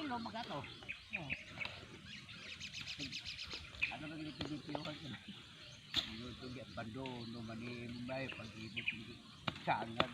lo magato. Ano ba dito dito ko? Ito di bando no mani may pag-ibig sangan.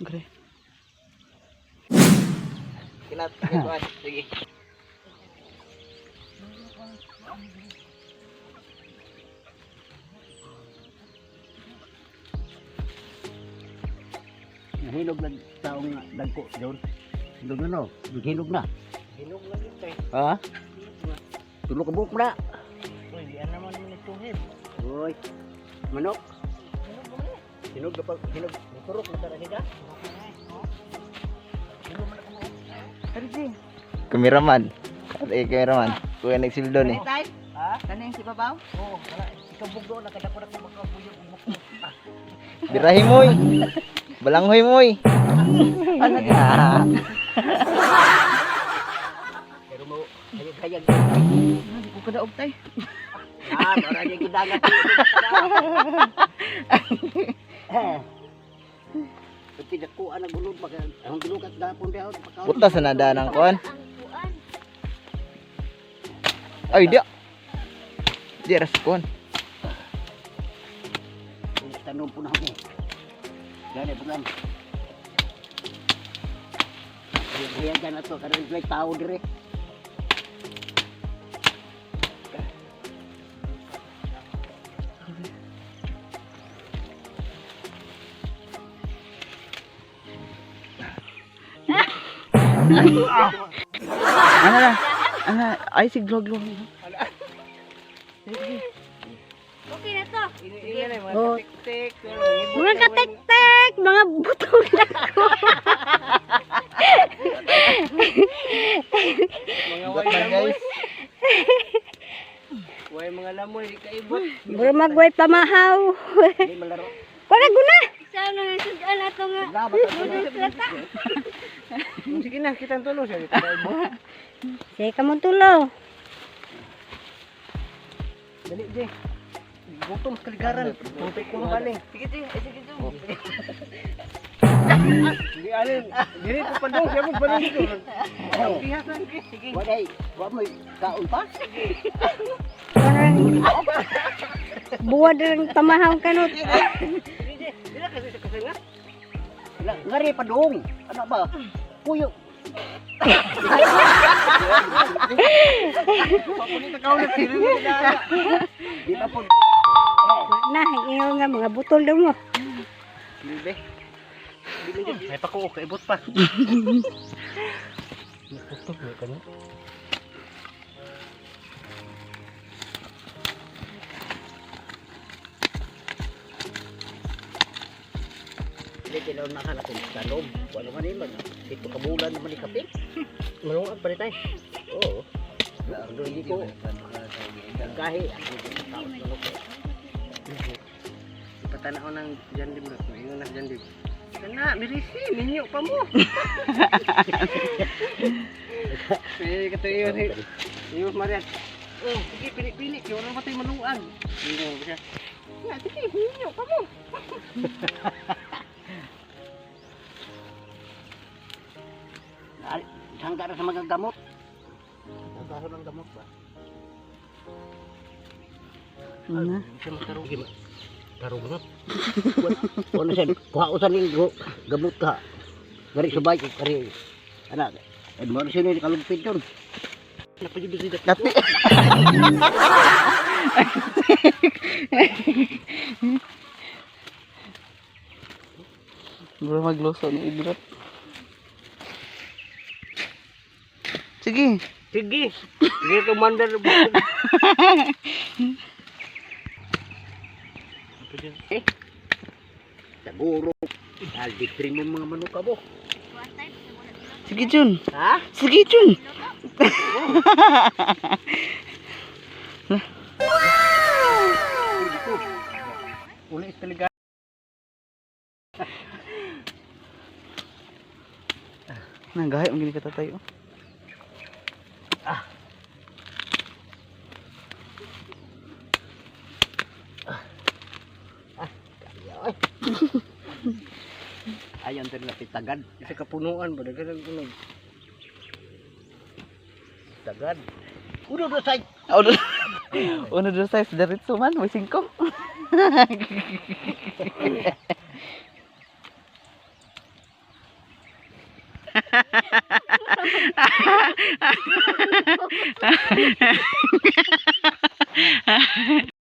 Gre. Kinat, sige. Hinog lang taong dagko, John. Hinog na no? Hinog na. Hinog lang yun tayo. Ha? Tulog ka buhok na. Uy, di naman naman ituhib. Uy, manok. Hinog mo na. Hinog na pag, hinog. Turok na talaga ka. Kameraman. Kameraman. Kuya nagsildo ni. Tay? Ha? Kaning si Babaw? Oo, wala. Ikaw bugdo na kada ko na makabuyog mo. Birahi moy. Balanghoy moy. Ano ka? Pero mo hayag-hayag. Hindi ko kadaog tay. Ah, mara niya gidagat. Pati dako ana gulod pag ang gulod at dapon daw pagkaon. Puta sa nada ng kon. Ay, dia. Dia respon. Tanong po na ako. Gani po lang. Hayag dyan na to. Karang may tao dire. Ano na? Ano? Ay, si Glog. Okay na to. Iyan ay mga katik-tik. Mga katek-tek, mga butong na ko. Mga way lamoy. Way mga lamoy, di kaibot. Mura magway pamahaw. Hindi malaro. Para guna. Sana nga sudan na to nga. Dapat ako Sige na, kitang tulo siya. Di kaibot. Sige ka mong tulo. Dali, di. Gutom sa kaligaran. Putik ko ang baling. Sige, sige. Sige, sige, alin. Dili ko pandong. Siya mo baling dito. Pihasan, sige. Waday, wa mo kaon pa? Buwad ng pamahaw kanot. Dila kasi sa kasinga. Ngari pa dong. Ano ba? Puyo. Papunita ka ulit. Di pa po. Na, ingaw nga mga butol daw mo. Bilbe. Ay pa ko, kaibot pa. Putok mo ka na. Hindi tilaw na ka natin sa loob. Wala man yun. Ito kabulan naman ni kapit. Malungag pa rin tayo. Oo. Hindi ko. Kahi. Ipatanaw ng jandib na. Mayroon na jandib. Kana, mirisi, minyo pa mo. Eh, kato yun. Yun, Marian. Oh, sige, pinik-pinik. Yung orang matay maluan. Minyo ba siya? Nga, sige, minyo pa mo. Sangka na sa mga gamot. Nagkaso ng gamot ba? Ano? Siya matarong. Tarong na. Kung siya, kuhausan yung gamot ka. Gari subay, gari. Anak, ano siya nila kalugpit yun. Napajubis nila. Kati. Bro magloso ni Idrat. Sige. Sige. Sige, commander. Siguro. Dahil mo mga manok ka mo. Sige, Jun. Ha? Sige, Jun. Ulit talaga. Nagahit, magiging katatayo. Ayon din na pitagad. Isa kapunuan ba? Dagan unog. Tagad. Uno do say. Uno, dos, tres, diretso man. May 5.